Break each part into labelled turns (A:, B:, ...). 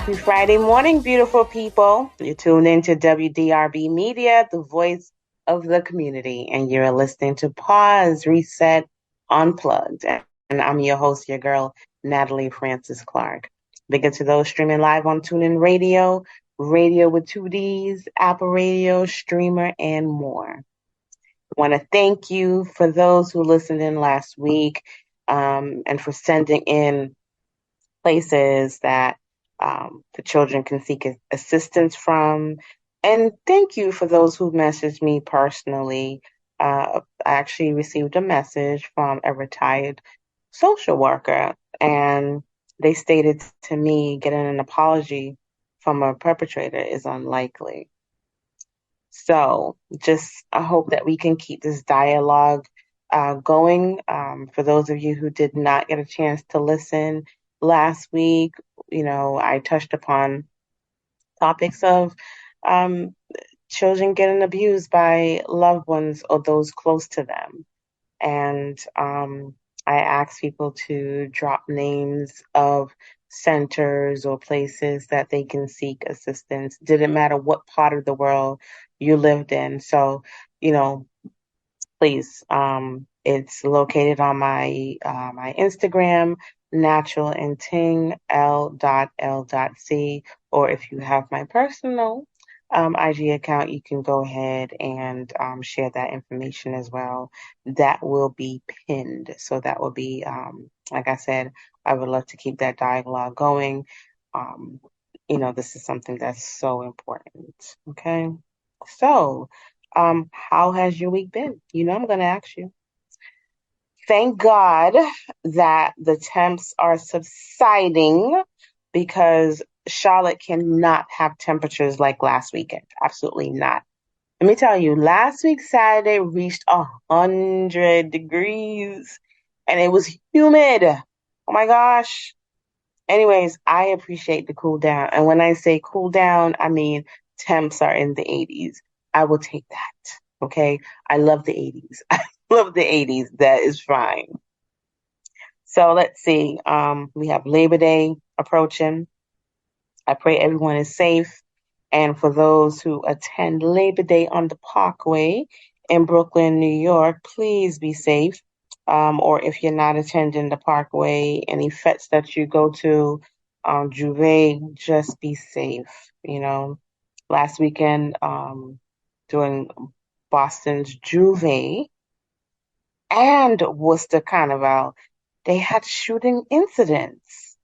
A: Happy Friday morning, beautiful people. You're tuned into WDRB Media, the voice of the community, and you're listening to Pause Reset Unplugged. And I'm your host, your girl, Natalie Francis-Clarke. Big to those streaming live on TuneIn Radio, Radio with 2Ds, Apple Radio, Streamer, and more. I want to thank you for those who listened in last week and for sending in places that the children can seek assistance from. And thank you for those who messaged me personally. I actually received a message from a retired social worker, and they stated to me getting an apology from a perpetrator is unlikely. So I hope that we can keep this dialogue going. For those of you who did not get a chance to listen last week, I touched upon topics of children getting abused by loved ones or those close to them. And I asked people to drop names of centers or places that they can seek assistance. Didn't matter what part of the world you lived in. So, please, it's located on my Instagram, natural and ting l.l.c, or if you have my personal IG account, you can go ahead and share that information as well. That will be pinned. So that will be, like I said, I would love to keep that dialogue going. This is something that's so important. Okay. So, how has your week been? I'm going to ask you. Thank God that the temps are subsiding, because Charlotte cannot have temperatures like last weekend. Absolutely not. Let me tell you, last week Saturday reached 100 degrees and it was humid. Oh my gosh. Anyways, I appreciate the cool down. And when I say cool down, I mean temps are in the 80s. I will take that. Okay. I love the 80s. I love the 80s. That is fine. So let's see. We have Labor Day approaching. I pray everyone is safe. And for those who attend Labor Day on the Parkway in Brooklyn, New York, please be safe. Or if you're not attending the Parkway, any fetes that you go to, Juve, just be safe. Last weekend, during Boston's Juve and Worcester Carnival, they had shooting incidents.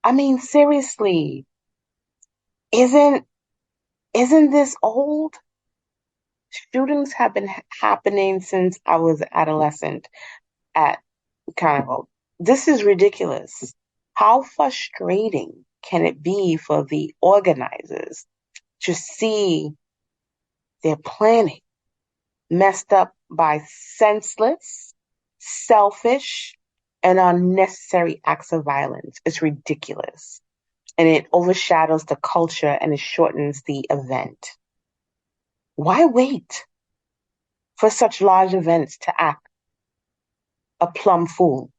A: I mean, seriously, isn't this old? Shootings have been happening since I was an adolescent at Carnival. This is ridiculous. How frustrating can it be for the organizers to see their planning messed up by senseless, selfish, and unnecessary acts of violence? It's ridiculous. And it overshadows the culture and it shortens the event. Why wait for such large events to act a plumb fool?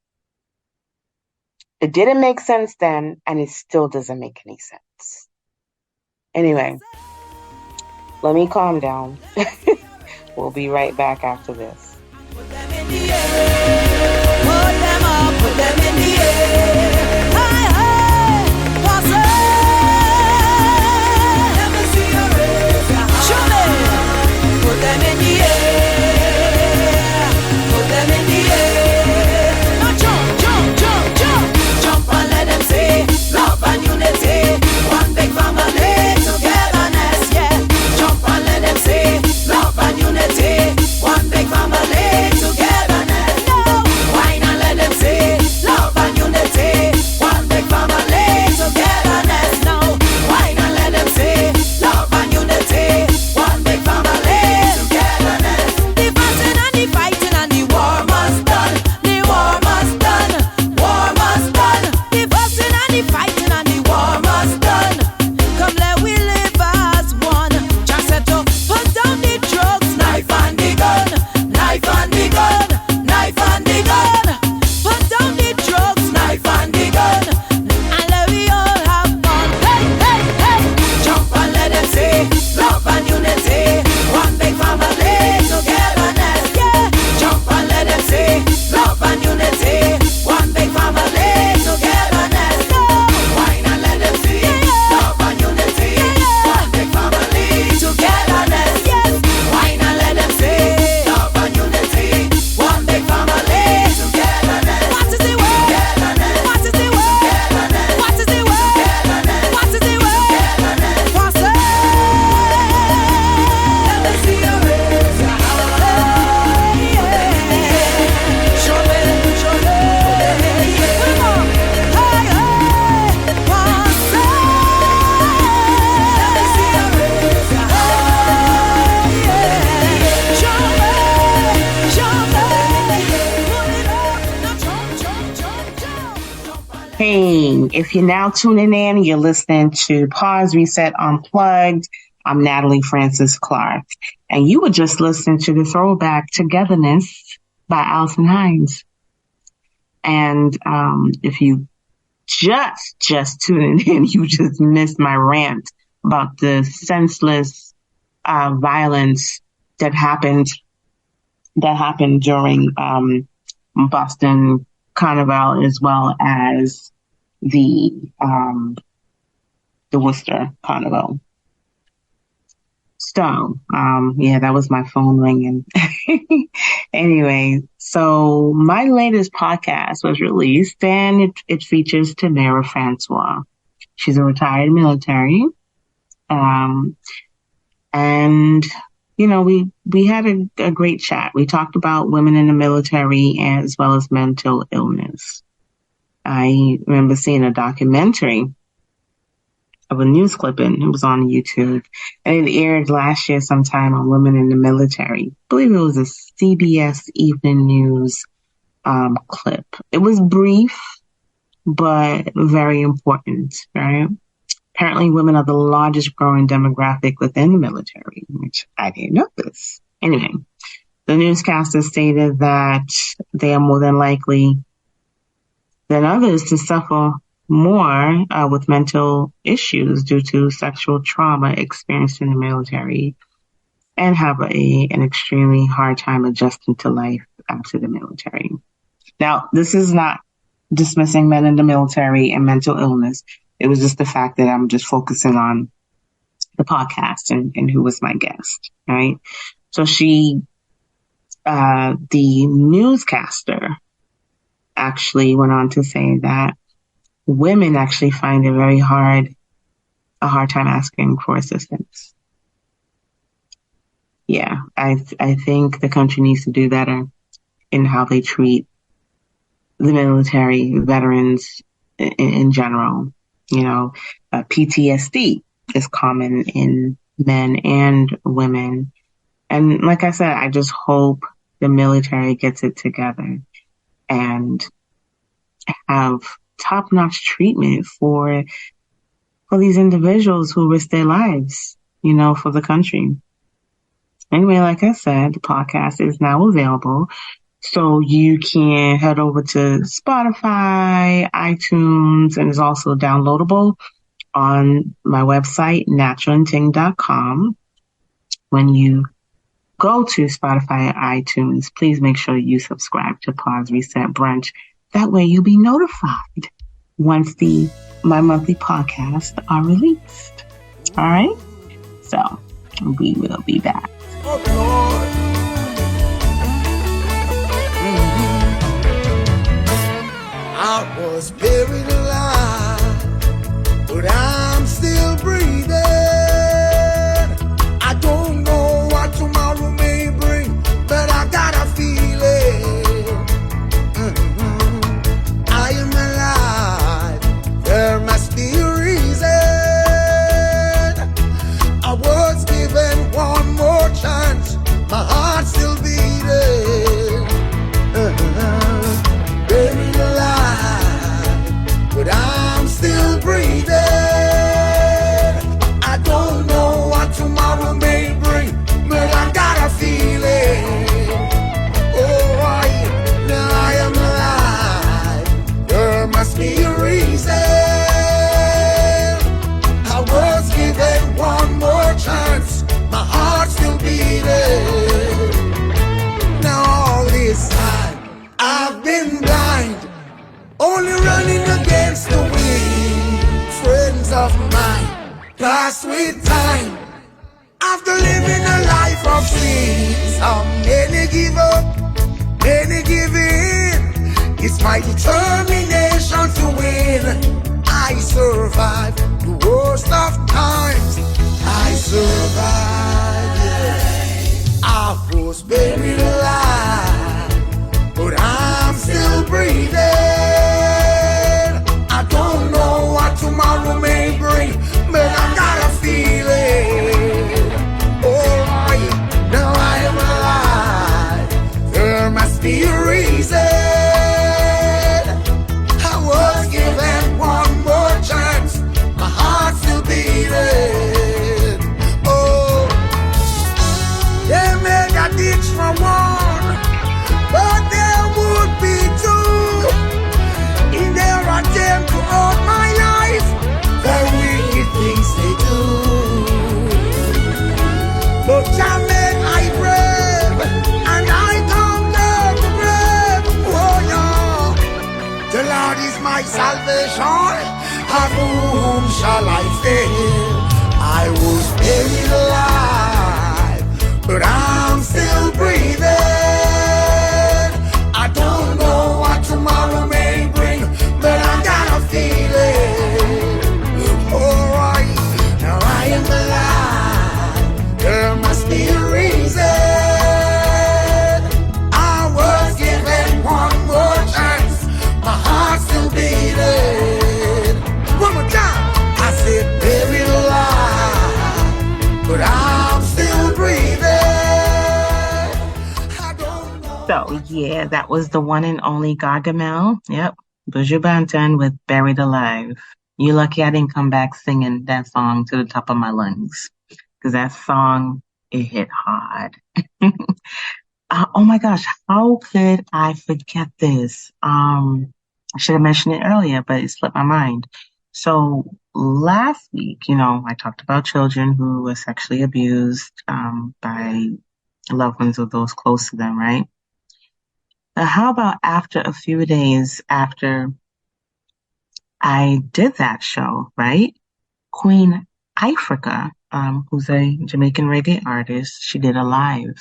A: It didn't make sense then, and it still doesn't make any sense. Anyway, let me calm down. We'll be right back after this.
B: Put them in the air. Put them up, put them in the air. Hi, hi, what's up? Let me see your raise your hand. Show me. Put them in the air. Put them in the air. Now jump, jump, jump, jump. Jump and let them see love and unity. One big family, togetherness, yeah. Jump and let them see love and unity. One big family, togetherness. No. Wine and let them see love
A: Hey, if you're now tuning in, you're listening to Pause Reset Unplugged. I'm Natalie Francis-Clarke, and you were just listening to the throwback Togetherness by Alison Hines. And if you just tuning in, you just missed my rant about the senseless violence that happened during Boston Carnival, as well as the Worcester Carnival. So, yeah, that was my phone ringing. Anyway, so my latest podcast was released, and it features Tamara Francois. She's a retired military. And you know, we had a great chat. We talked about women in the military as well as mental illness. I remember seeing a documentary of a news clipping. It was on YouTube, and it aired last year sometime on women in the military. I believe it was a CBS Evening News clip. It was brief, but very important, right? Apparently, women are the largest growing demographic within the military, which I didn't know this. Anyway, the newscaster stated that they are more than likely than others to suffer more with mental issues due to sexual trauma experienced in the military and have an extremely hard time adjusting to life after the military. Now, this is not dismissing men in the military and mental illness. It was just the fact that I'm just focusing on the podcast and who was my guest, right? So the newscaster actually went on to say that women actually find it a hard time asking for assistance. Yeah, I think the country needs to do better in how they treat the military, veterans in general. You know, PTSD is common in men and women. And like I said, I just hope the military gets it together and have top-notch treatment for these individuals who risk their lives, you know, for the country. Anyway, like I said, the podcast is now available. So you can head over to Spotify, iTunes, and it's also downloadable on my website, naturalandting.com. When you go to Spotify or iTunes, please make sure you subscribe to Pause Reset Brunch. That way you'll be notified once my monthly podcasts are released. All right? So we will be back.
B: Oh, Lord. I was buried alive, but I'm still breathing. I don't know what tomorrow may bring, but I got a feeling. I am alive, there must be a reason. I was given one more chance, my heart's still beating. Buried alive, but I'm still breathing. I don't know what tomorrow may bring, but I got a feeling. Oh, now I am alive, there must be a reason. I was given one more chance, my heart's still beating. Now all this time I've been blind, only running against the wind. Friends of mine passed with time, after living a life of sin. Some many give up, many give in. It's my determination to win. I survived the worst of times, I survived, yeah. I was buried alive, but I'm still breathing. I don't know what tomorrow may bring, but I got a feeling. Oh, now I am alive, there must be a reason. I was given each for one, but there would be two in their attempt to hold my life. The wicked things they do. But Jah made I brave, and I conquered the grave. Oh yeah, the Lord is my salvation. Of whom shall I fear? I was buried alive, but I'm still breathing. I don't know what tomorrow may bring, but I got a feeling. Alright, now I am alive. There must be a reason. I was given one more chance. My heart's still beating. One more time. I said buried alive, but I'm still breathing. I don't know
A: So, yeah, that was the one and only Gargamel. Yep. Buju Banton with Buried Alive. You're lucky I didn't come back singing that song to the top of my lungs. Because that song, it hit hard. Oh my gosh, how could I forget this? I should have mentioned it earlier, but it slipped my mind. So last week, I talked about children who were sexually abused by loved ones or those close to them, right? How about after a few days after I did that show, right? Queen Ifrica, who's a Jamaican reggae artist, she did a live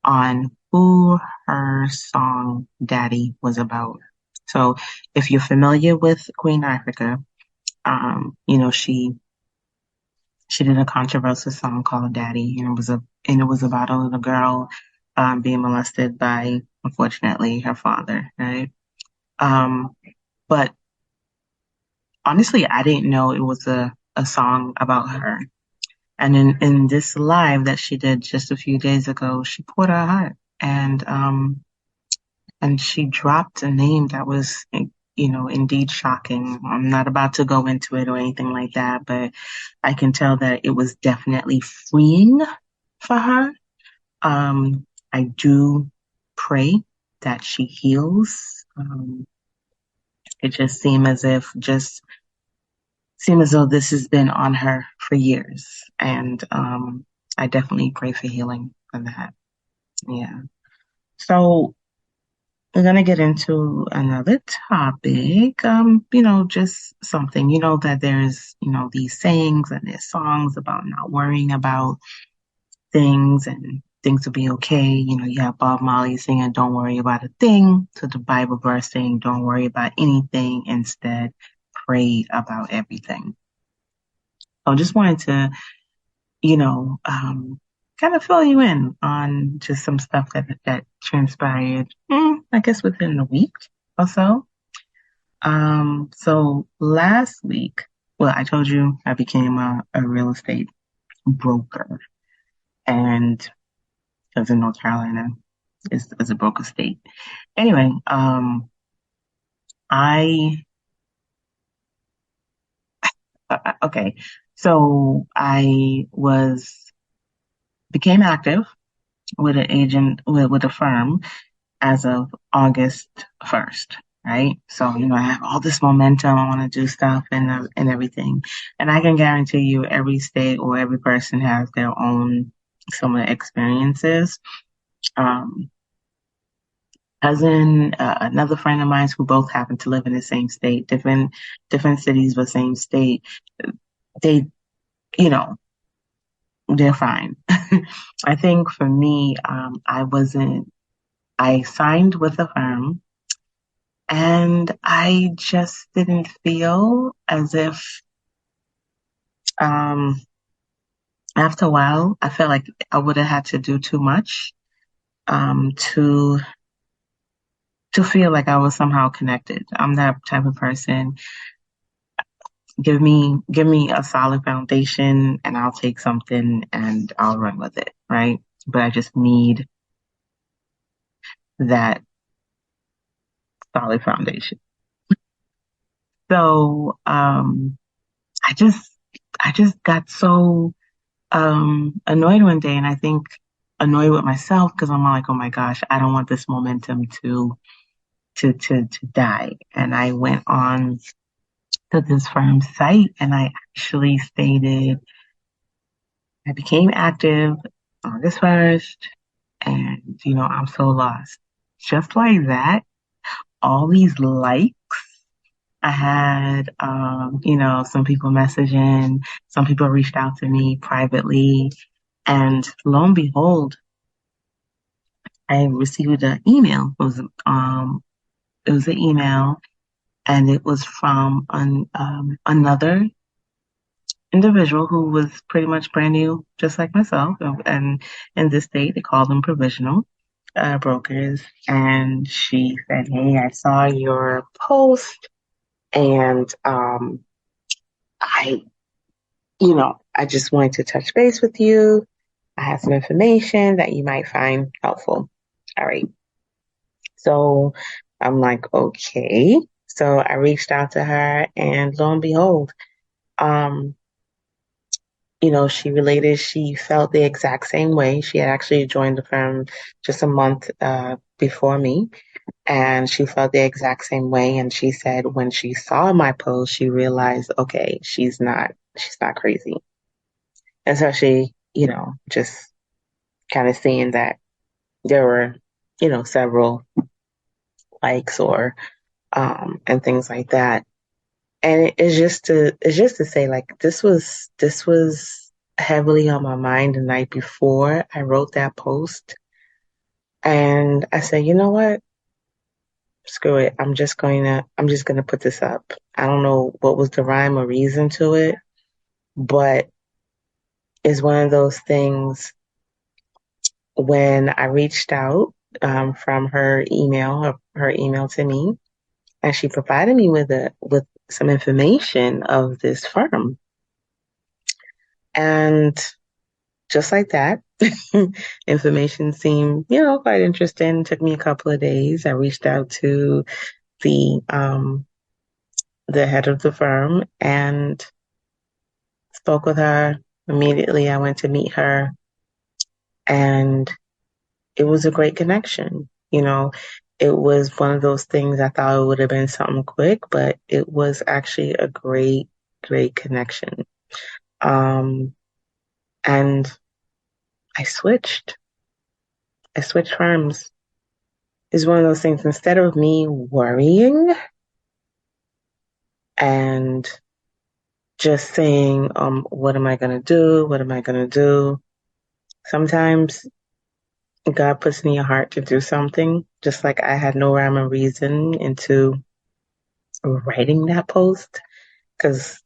A: on who her song Daddy was about. So if you're familiar with Queen Ifrica, she did a controversial song called Daddy, and it was about a little girl being molested by, unfortunately, her father, right? Um, but honestly, I didn't know it was a song about her. And in this live that she did just a few days ago, she poured her heart and she dropped a name that was, indeed shocking. I'm not about to go into it or anything like that, but I can tell that it was definitely freeing for her. I do pray that she heals. It seem as though this has been on her for years, and I definitely pray for healing for that. Yeah. So we're gonna get into another topic. Just something. You know that there's these sayings and there's songs about not worrying about things and things will be okay. You have Bob Marley singing "Don't worry about a thing" to the Bible verse saying "Don't worry about anything, instead pray about everything." So I just wanted to you know, kind of fill you in on just some stuff that transpired, I guess within a week or so. So last week, well, I told you I became a real estate broker, and because in North Carolina is a broker state. Anyway, I okay, so I was became active with an agent with a firm as of August 1st, right? So, I have all this momentum. I want to do stuff and everything. And I can guarantee you every state or every person has their own similar experiences. Um, another friend of mine who both happen to live in the same state, different cities, but same state. They, you know, they're fine. I think for me, I signed with a firm. And I just didn't feel as if, um, after a while, I felt like I would have had to do too much, to feel like I was somehow connected. I'm that type of person. Give me a solid foundation and I'll take something and I'll run with it, right? But I just need that solid foundation. So, I just, I just got so, annoyed one day and I think annoyed with myself because I'm like, oh my gosh, I don't want this momentum to die. And I went on to this firm's site and I actually stated I became active August 1st and I'm so lost. Just like that, all these likes I had, some people messaging, some people reached out to me privately, and lo and behold, I received an email. It was an email, and it was from another individual who was pretty much brand new, just like myself. And in this state, they call them provisional brokers. And she said, "Hey, I saw your post, and I, I just wanted to touch base with you. I have some information that you might find helpful." All right. So I'm like, okay. So I reached out to her, and lo and behold, um, she related, she felt the exact same way. She had actually joined the firm just a month before me, and she felt the exact same way. And she said when she saw my post, she realized, okay, she's not crazy. And so she, just kind of seeing that there were, several likes or and things like that. And it's just to say like this was heavily on my mind the night before I wrote that post. And I said, you know what? Screw it. I'm just gonna put this up. I don't know what was the rhyme or reason to it, but it's one of those things when I reached out from her email to me, and she provided me with some information of this firm. And just like that, information seemed, quite interesting. It took me a couple of days. I reached out to the um the head of the firm and spoke with her. Immediately I went to meet her, and it was a great connection. It was one of those things I thought it would have been something quick, but it was actually a great, great connection. Um, and I switched. I switched firms. It's one of those things, instead of me worrying and just saying, what am I going to do? What am I going to do? Sometimes God puts in your heart to do something, just like I had no rhyme or reason into writing that post. Because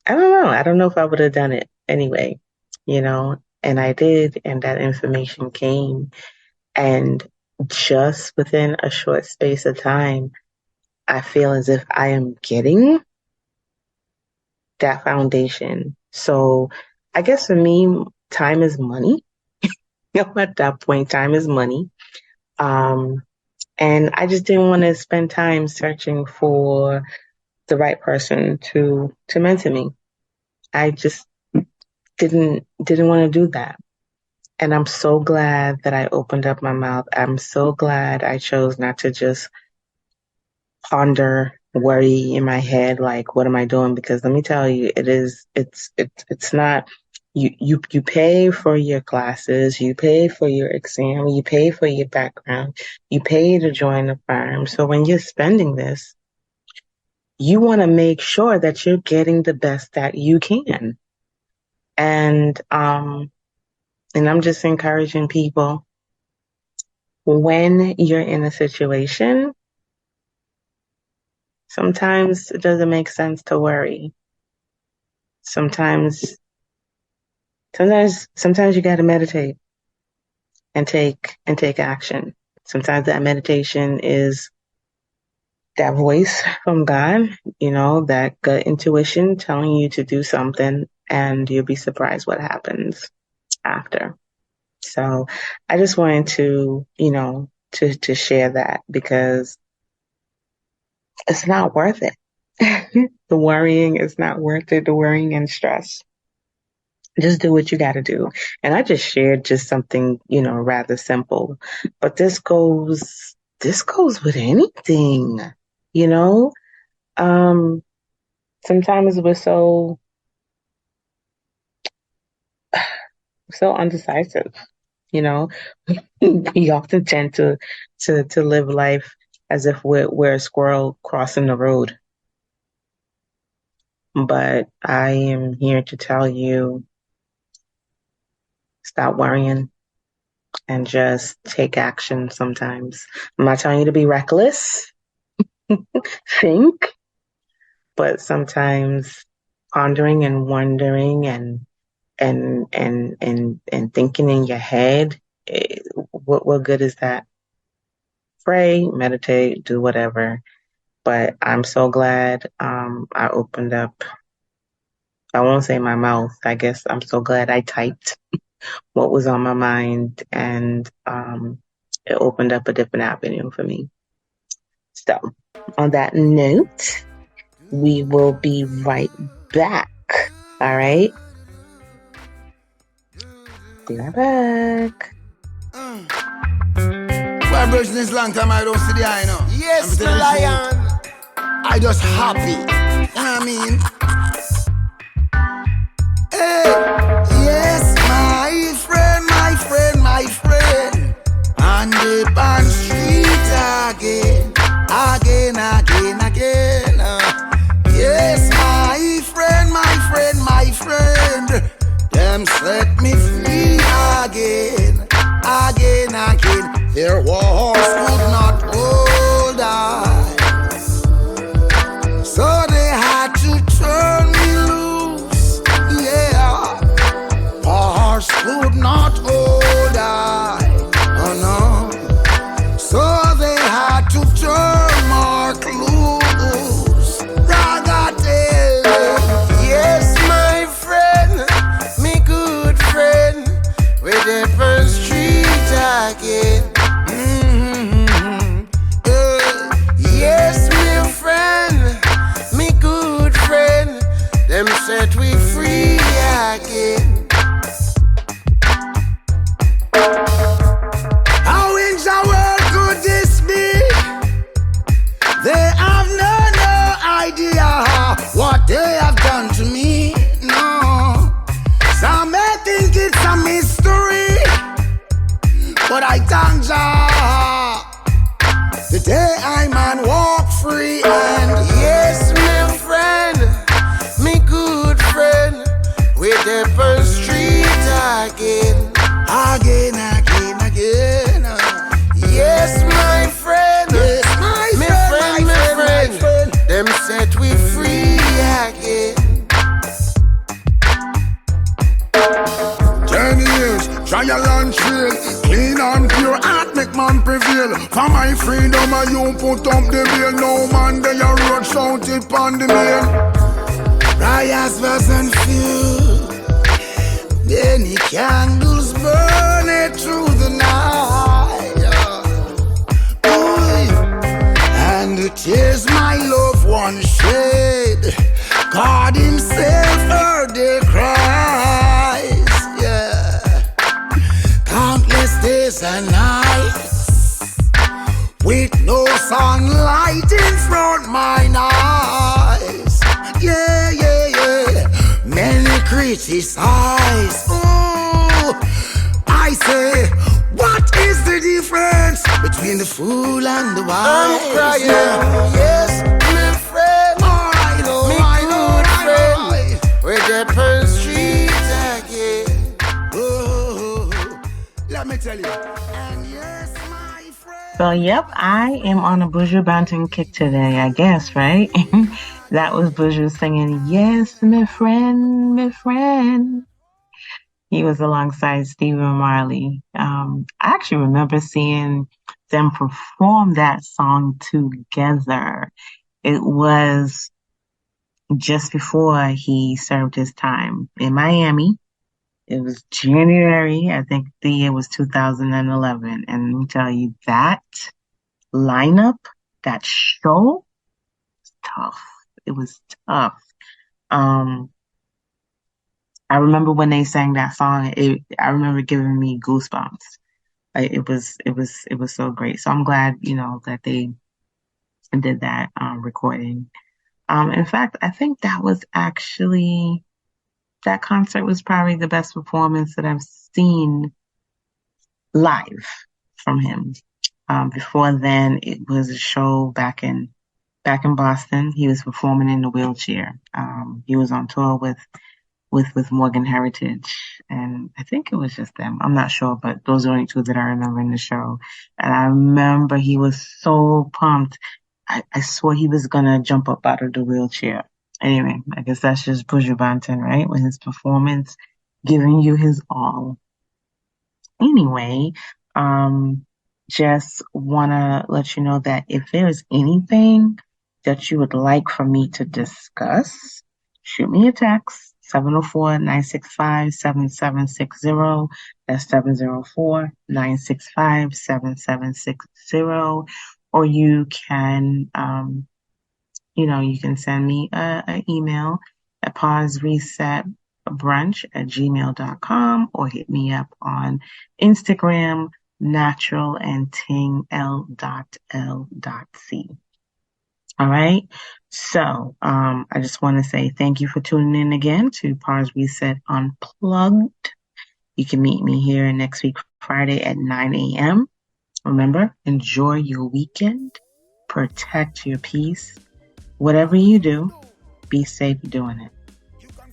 A: I don't know. I don't know if I would have done it anyway, and I did, and that information came. And just within a short space of time, I feel as if I am getting that foundation. So I guess for me, time is money. At that point, time is money. Um, and I just didn't want to spend time searching for the right person to mentor me. I just didn't want to do that. And I'm so glad that I opened up my mouth. I'm so glad I chose not to just ponder, worry in my head, like, what am I doing? Because let me tell you, it's not, you pay for your classes, you pay for your exam, you pay for your background, you pay to join the firm. So when you're spending this, you want to make sure that you're getting the best that you can. And, and I'm just encouraging people, when you're in a situation, sometimes it doesn't make sense to worry. Sometimes, sometimes you got to meditate and take action. Sometimes that meditation is that voice from God, that gut intuition telling you to do something, and you'll be surprised what happens after. So I just wanted to, to share that because it's not worth it. The worrying is not worth it, the worrying and stress. Just do what you got to do. And I just shared just something, rather simple, but this goes with anything, you know? Um, Sometimes we're so undecisive, you know? We often tend to live life as if we're a squirrel crossing the road. But I am here to tell you, stop worrying and just take action sometimes. I'm not telling you to be reckless, think, but sometimes pondering and wondering and thinking in your head, what good is that? Pray, meditate, do whatever. But I'm so glad I opened up. I won't say my mouth. I guess I'm so glad I typed what was on my mind, and it opened up a different avenue for me. So, on that note, we will be right back. All right. Be right back.
B: Well, bro, this long time I don't see the eye now. Yes, the lion. I just happy. You know what I mean? Hey, yes, my friend, my friend, my friend. On the band street again, again, again, again. Yes, my friend, my friend, my friend. Them set me free again, again, again. Their walls could not hold I. So they had to turn me loose, yeah. Bars could not hold I, oh no. So they had to turn Mark loose. Ragatelle, yes, my friend, me good friend, with the first street again. Yes, my friend, me good friend, them set we free again. How in the world could this be? They have no idea what they have done to me. No, some may think it's a mystery, but I thank Jah. The day I man walk free, and yes, my friend, me good friend, with the first street again, again, again, again. Yes, my friend, yes, my friend, my friend, them set we free again. 10 years, trial and trail, clean and pure, heart make man prevail. For my freedom, you put up the bail. No man, they are road shouted on the mail. Riots wasn't few, many candles burning through the night. And the tears my loved one shed, God himself heard their cries. Countless days and nights with no sunlight in front my eyes. Yeah, yeah, yeah. Many criticize. Ooh, I say, what is the difference between the fool and the wise? I'm crying. Yes, my friend. I know, me I know, good friend. With the Pearl Street again. Oh, let me tell you. And yes, my friend.
A: So, yep, I am on a Buju Banton kick today, I guess, right? That was Buju singing, "Yes, my friend, my friend." He was alongside Stephen Marley. I actually remember seeing them perform that song together. It was just before he served his time in Miami. It was January, I think the year was 2011. And let me tell you, that lineup, that show, was tough. It was tough. Um, I remember when they sang that song, I remember giving me goosebumps. It was so great. So I'm glad, that they did that recording. In fact, I think that concert was probably the best performance that I've seen live from him. Before then, it was a show back in Boston. He was performing in the wheelchair. He was on tour with Morgan Heritage, and I think it was just them. I'm not sure, but those are the only two that I remember in the show. And I remember he was so pumped. I swore he was gonna jump up out of the wheelchair. Anyway, I guess that's just Buju Banton, right? With his performance, giving you his all. Anyway, um, just want to let you know that if there's anything that you would like for me to discuss, shoot me a text, 704-965-7760. That's 704-965-7760. Or you can send me an email at pauseresetbrunch@gmail.com or hit me up on Instagram, natural and ting.l.c. All right. So I just want to say thank you for tuning in again to Pause Reset Unplugged. You can meet me here next week, Friday at 9 a.m. Remember, enjoy your weekend, protect your peace. Whatever you do, be safe doing it.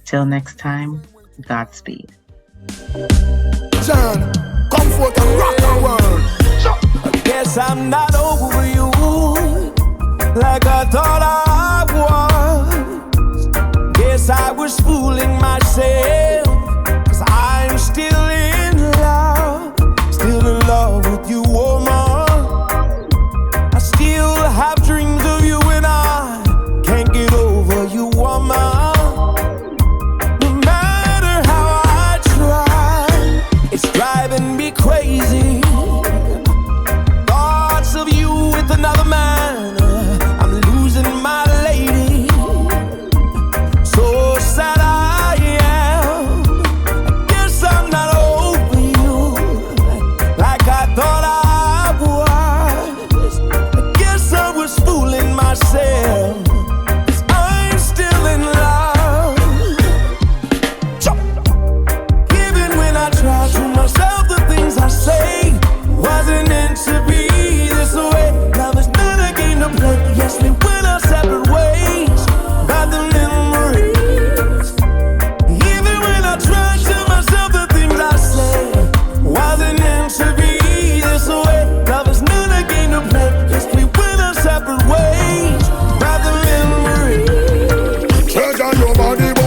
A: Till next time, Godspeed.
B: John, comfort and rock the world. I guess I'm not over you like I thought I was. Guess I was fooling myself, 'cause I'm still in love with you, woman. I still have dreams of you and I can't get over you, woman. No matter how I try, it's driving me crazy. Thoughts of you with another man, I'm losing my lady. So sad I am. I guess I'm not over you like I thought I was. I guess I was fooling myself, 'cause I'm still in love. Even when I try to myself, the things I say wasn't meant to be this way. Love is not a game to play. Yes, we went our separate ways, but the memories. Even when I try to myself, the things I say wasn't meant to be this way. Love is not a game to play. Yes, we went our separate ways, but the memories.
C: Treasure your body, but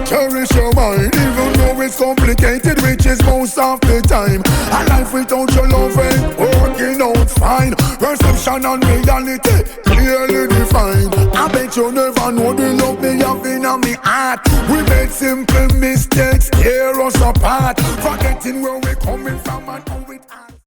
C: cherish your mind. Even though it's complicated, which is most of the time. A life without your love ain't working out fine. Perception and reality clearly defined. I bet you never know the love me have in me heart. We made simple mistakes tear us apart, forgetting where we're coming from and how we